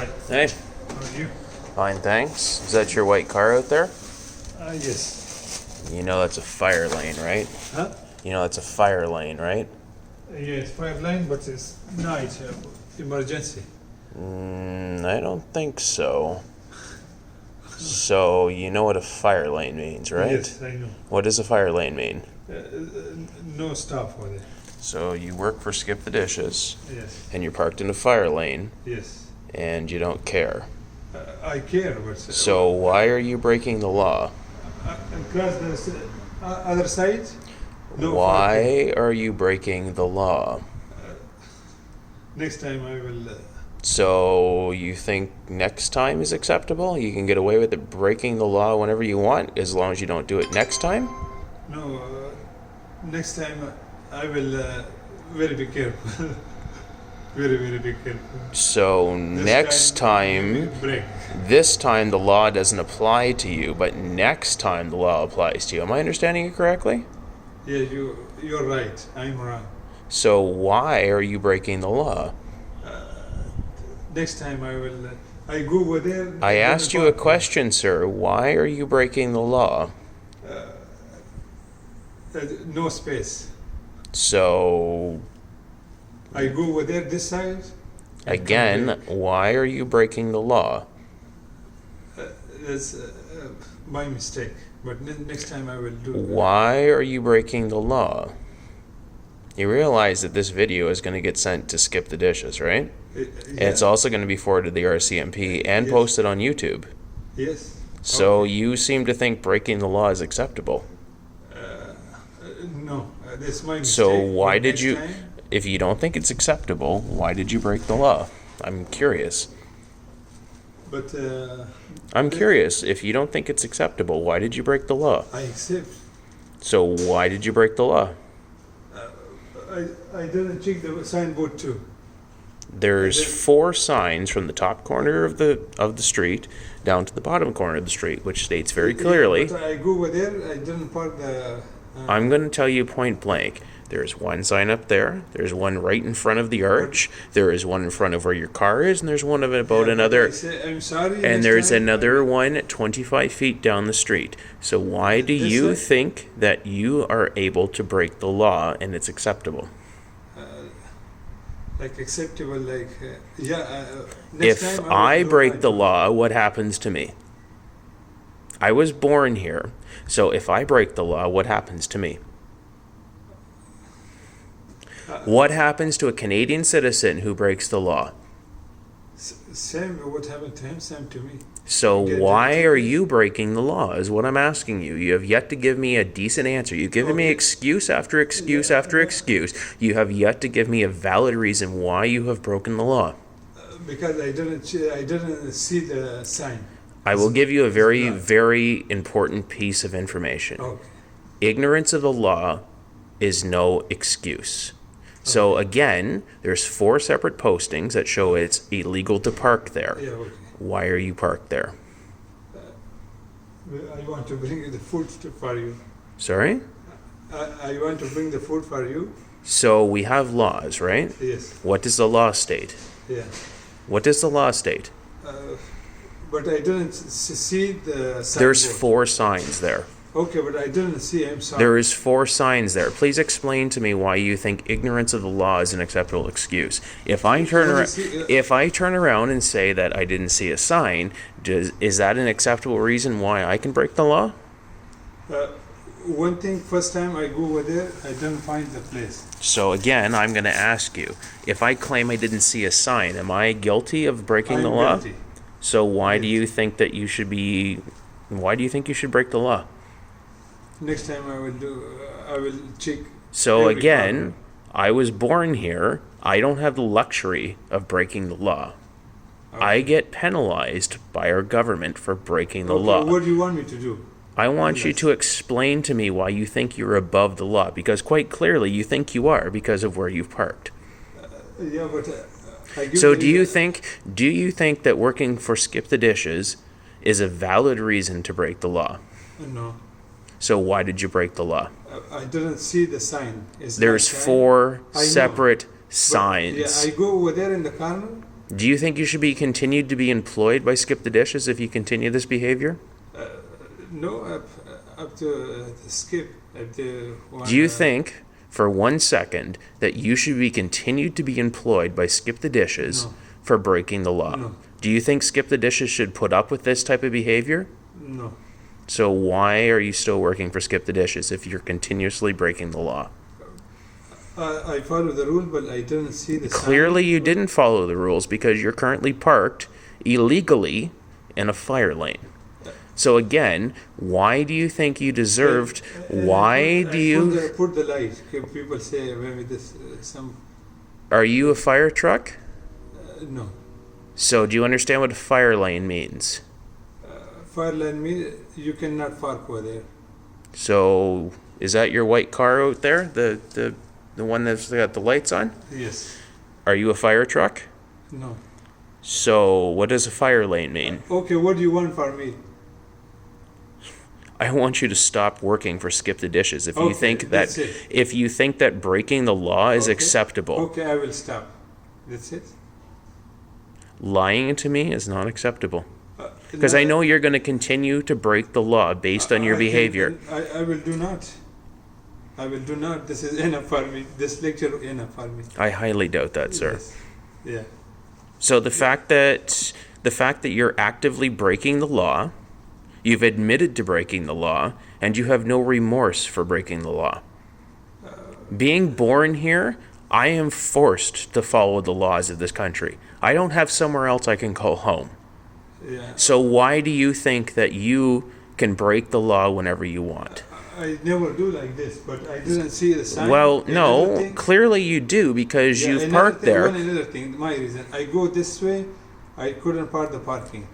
Hi. Hey, How are you? fine, thanks. Is that your white car out there? Yes. You know that's a fire lane, right? Huh? You know that's a fire lane, right? Yes, fire line, but it's night, emergency. I don't think so. So, you know what a fire lane means, right? Yes, I know. What does a fire lane mean? No stop for that. So, you work for Skip the Dishes, Yes, and you're parked in a fire lane, yes. and you don't care. I care, but So, why are you breaking the law? because there's other side. No. Why are you breaking the law? Next time I will. So you think next time is acceptable? You can get away with it breaking the law whenever you want, as long as you don't do it next time? No. Next time I will very be careful. Very be careful. So next time, break. this time the law doesn't apply to you, but next time the law applies to you. Am I understanding it correctly? Yeah, you're right. I'm wrong. So why are you breaking the law? Next time I will. I go over there. I asked you a question, sir. Why are you breaking the law? No space. So, I go over there this side. again, why are you breaking the law? That's my mistake. But next time I will do. Why are you breaking the law? You realize that this video is going to get sent to Skip the Dishes, right? And it's also going to be forwarded to the RCMP and Yes. posted on YouTube. Yes. So Okay. you seem to think breaking the law is acceptable. No, that's my mistake. So why But did next you, time, if you don't think it's acceptable, why did you break the law? I'm curious. But I'm curious. If you don't think it's acceptable, why did you break the law? I accept. So why did you break the law? I didn't check the signboard too. There's Okay. 4 signs from the top corner of the street down to the bottom corner of the street, which states very clearly. But I go over there. I didn't park the. I'm going to tell you point blank. There's one sign up there. There's one right in front of the arch. There is one in front of where your car is, and there's one of about Yeah, but another. I say, I'm sorry. And next there's time, another one 25 feet down the street. So why do This you side? think that you are able to break the law and it's acceptable? Like acceptable, like next If time will I do break right. the law, what happens to me? I was born here. So if I break the law, what happens to me? What happens to a Canadian citizen who breaks the law? Same what happened to him, same to me. So Get why that. are you breaking the law is what I'm asking you. You have yet to give me a decent answer. You've given me Okay. excuse after excuse Yeah. after excuse. You have yet to give me a valid reason why you have broken the law. Because I didn't see the sign. I will give you a very, not. very important piece of information. Okay. Ignorance of the law is no excuse. So again, there's 4 separate postings that show it's illegal to park there. Yeah. Okay. Why are you parked there? I want to bring the food for you. Sorry? I want to bring the food for you. So we have laws, right? Yes. What does the law state? Yeah. What does the law state? But I didn't see the signboard. There's 4 signs there. Okay, but I didn't see. I'm sorry. There is 4 signs there. Please explain to me why you think ignorance of the law is an acceptable excuse. If I turn around and say that I didn't see a sign, is that an acceptable reason why I can break the law? One thing, first time I go over there, I didn't find the place. So again, I'm going to ask you, if I claim I didn't see a sign, am I guilty of breaking I'm the law? guilty. So why do Yes. you think that you should be why do you think you should break the law? Next time I will do. I will check. So every again, I was born here. I don't have the luxury of breaking the law. corner. I get penalized by our government for breaking the Okay, law. what do you want me to do? I want you to explain to me why you think you're above the law, because quite clearly you think you are because of where you've parked. Yeah, but I give So the- do you think that working for Skip the Dishes is a valid reason to break the law? No, So why did you break the law? I didn't see the sign. It's There's nighttime. 4 I know. separate But, signs. yeah, I go over there in the corner. Do you think you should be continued to be employed by Skip the Dishes if you continue this behavior? No, up to skip. At the one, Do you think, for 1 second, that you should be continued to be employed by Skip the Dishes No. for breaking the law? No. Do you think Skip the Dishes should put up with this type of behavior? No. So why are you still working for Skip the Dishes if you're continuously breaking the law? I follow the rule, but I didn't see the sign. Clearly you didn't follow the rules because you're currently parked illegally in a fire lane. So again, why do you think you deserved, why do you, put the light? People say maybe this some are you a fire truck? no. So do you understand what a fire lane means? Fire lane means you cannot park over there. So is that your white car out there? The one that's got the lights on? Yes. Are you a fire truck? No. So what does a fire lane mean? Okay, what do you want from me? I want you to stop working for Skip the Dishes if you Okay, think that that's it. if you think that breaking the law is Okay. acceptable. Okay, I will stop. That's it. Lying to me is not acceptable. Because I know you're going to continue to break the law based on your behavior. I will do not. I will do not. This is enough for me. This lecture is enough for me. I highly doubt that, sir. Yes. Yeah. So the fact that you're actively breaking the law, you've admitted to breaking the law, and you have no remorse for breaking the law. Being born here, I am forced to follow the laws of this country. I don't have somewhere else I can call home. Yeah. So why do you think that you can break the law whenever you want? I never do like this, but I didn't see the sign. Well, Another no, thing- clearly you do because Yeah, you've another parked thing- there. Another thing, my reason. I go this way, I couldn't park the parking.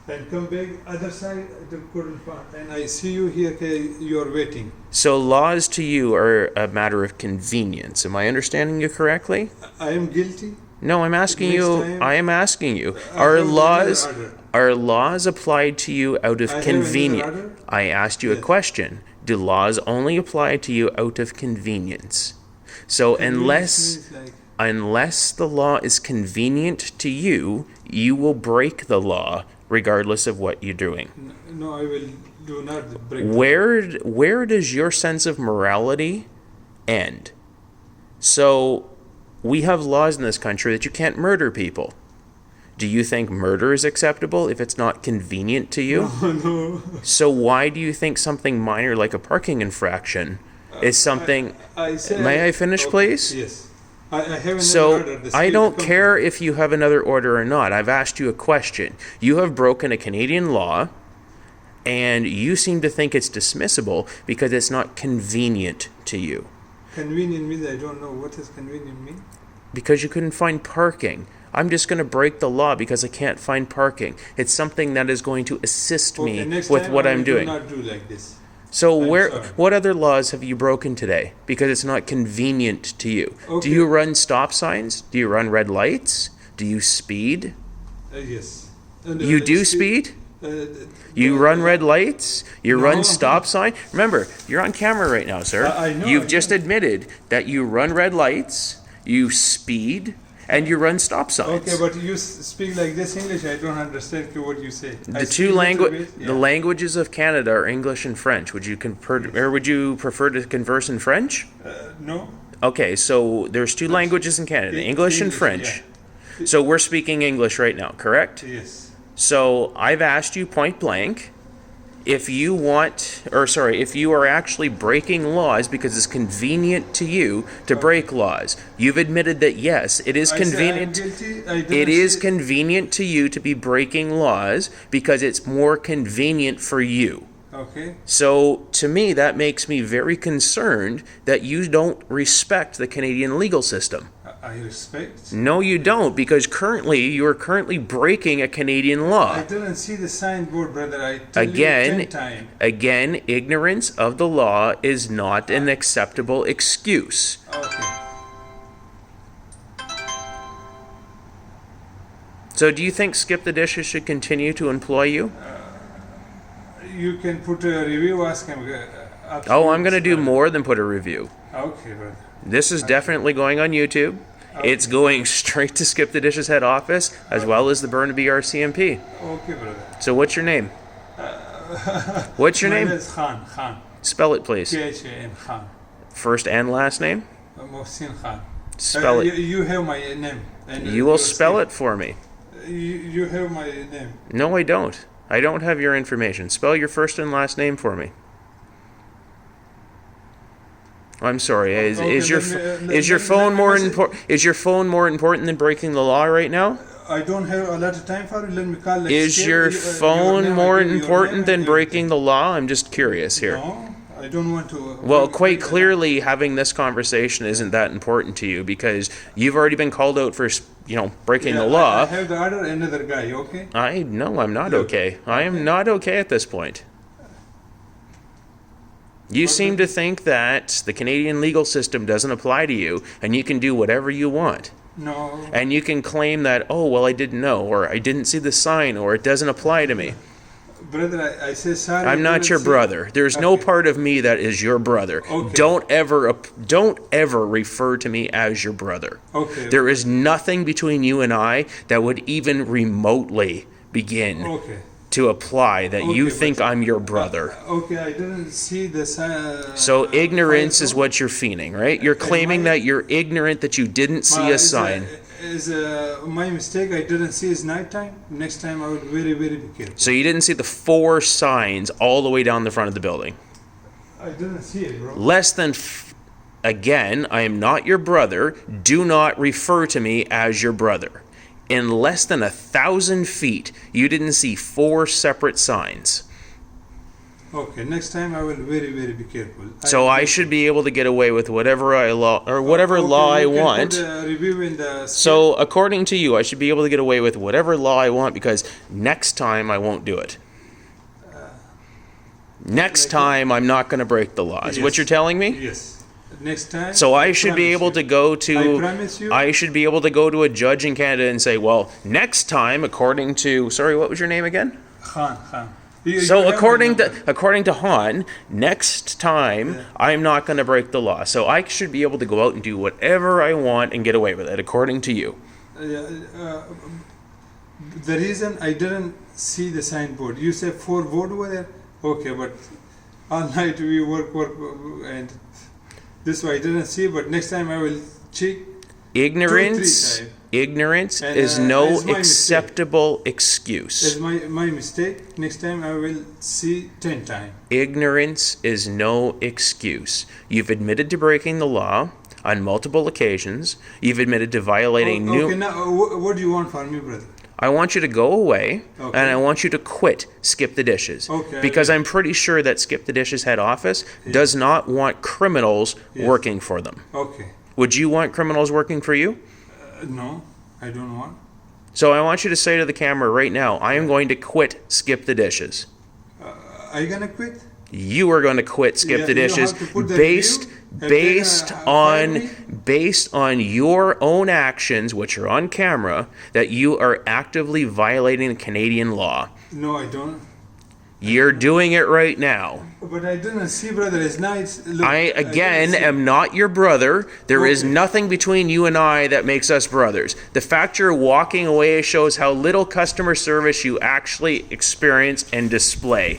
And come back other side, I couldn't park. And I see you here, okay, you're waiting. So laws to you are a matter of convenience. Am I understanding you correctly? I am guilty. No, I'm asking Next you. time- I am asking you. I Are have laws another order. are laws applied to you out of I have another convenience? order. I asked you a Yes. question. Do laws only apply to you out of convenience? So Convenience means like, unless the law is convenient to you, you will break the law regardless of what you're doing. no, I will do not break. Where does your sense of morality end? So we have laws in this country that you can't murder people. Do you think murder is acceptable if it's not convenient to you? No. So why do you think something minor like a parking infraction is something? I said, May I finish, okay, please? Yes. I have another So order. The I speed don't come- care if you have another order or not. I've asked you a question. You have broken a Canadian law, and you seem to think it's dismissible because it's not convenient to you. Convenient means I don't know what is convenient mean. Because you couldn't find parking. I'm just going to break the law because I can't find parking. It's something that is going to assist Okay, me next with time what I I'm will doing. not do like this. So I'm where sorry. what other laws have you broken today because it's not convenient to you? Do Okay. you run stop signs? Do you run red lights? Do you speed? Yes. And, You do speed? You the- run red lights? You No. run stop sign? Remember, you're on camera right now, sir. I know, You've I just know. admitted that you run red lights, you speed, and you run stop signs. Okay, but you speak like this English. I don't understand what you say. I The speak two little language, bit, the yeah. languages of Canada are English and French. Would you or would you prefer to converse in French? No. Okay, so there's two languages in Canada, English and French. So we're speaking English right now, correct? Yes. So I've asked you point blank if you if you are actually breaking laws because it's convenient to you to break laws. You've admitted that yes, it is I say I'm convenient. guilty. I didn't It is say- convenient to you to be breaking laws because it's more convenient for you. Okay. So to me, that makes me very concerned that you don't respect the Canadian legal system. I respect. No, you don't, because you are currently breaking a Canadian I law. didn't see the signboard, brother. I tell Again, you 10 times. Again, ignorance of the law is not an acceptable excuse. Okay. So do you think Skip the Dishes should continue to employ you? You can put a review. Ask him. Oh, I'm going to do more than put a review. Okay, brother. This is definitely going on YouTube, It's going straight to Skip the Dishes head office as well as the Burnaby RCMP. Okay, brother. So what's your name? What's your My name? name is Khan. Spell it, please. Khan. Khan. First and last name? Mohsin Khan. Spell it. You have my name. And You will spell it for me. You have my name. No, I don't. I don't have your information. Spell your first and last name for me. I'm sorry. Is your phone more important? Is your phone more important than breaking the law right now? I don't have a lot of time for it. Let me call. Is your phone more important than breaking the law? I'm just curious here. No, I don't want to. Well, quite clearly, having this conversation isn't that important to you because you've already been called out for, breaking the law. I have the order. Another guy. Okay. I'm not okay. I am not okay at this point. You seem to think that the Canadian legal system doesn't apply to you and you can do whatever you want. No. And you can claim that, oh, well, I didn't know, or I didn't see the sign, or it doesn't apply to me. Brother, I say sorry. I'm not your brother. There's no part of me that is your brother. Okay. Don't ever refer to me as your brother. Okay. There is nothing between you and I that would even remotely begin Okay. to apply that you Okay, think but- I'm your brother. Okay, I didn't see the sign. So ignorance is what you're feigning, right? You're claiming that you're ignorant that you didn't see a sign. Is my mistake. I didn't see it's nighttime. Next time I would very, very be careful. So you didn't see the 4 signs all the way down the front of the building. I didn't see it, bro. Less than, again, I am not your brother. Do not refer to me as your brother. In less than 1,000 feet, you didn't see 4 separate signs. Okay, next time I will very, very be careful. So I should be able to get away with whatever law I you can want. put a review in the So according to you, I should be able to get away with whatever law I want because next time I won't do it. Next time I'm not going to break the law. Is what Yes. you're telling me? Yes. Next time. So I should be promise able you. to go to I promise you. I should be able to go to a judge in Canada and say, well, next time, according to, sorry, what was your name again? Khan. You So have my number. according to Han, next time I'm not going to break the law. So I should be able to go out and do whatever I want and get away with it, according to you. The reason I didn't see the signboard, you said 4 vote over there. Okay, but all night we work, and this way I didn't see. But next time I will check. Ignorance 2, 3 times. Ignorance And, is no it's my acceptable It's excuse. my mistake. Next time I will see 10 times. Ignorance is no excuse. You've admitted to breaking the law on multiple occasions. You've admitted to violating Okay, now what do you want from me, brother? I want you to go away, Okay. and I want you to quit Skip the Dishes. Okay, Because I I'm pretty sure that Skip the Dishes head office does not want criminals Yes. working for them. Okay. Would you want criminals working for you? No, I don't want. So I want you to say to the camera right now, I am going to quit Skip the Dishes. Are you gonna quit? You are going to quit Skip Yeah, the you Dishes have to put the based review and then, based on your own actions, which are on camera, that you are actively violating Canadian law. No, I don't. You're doing it right now. But I didn't see, brother. It's nice. Look, I again didn't see- am not your brother. There is Okay. nothing between you and I that makes us brothers. The fact you're walking away shows how little customer service you actually experience and display.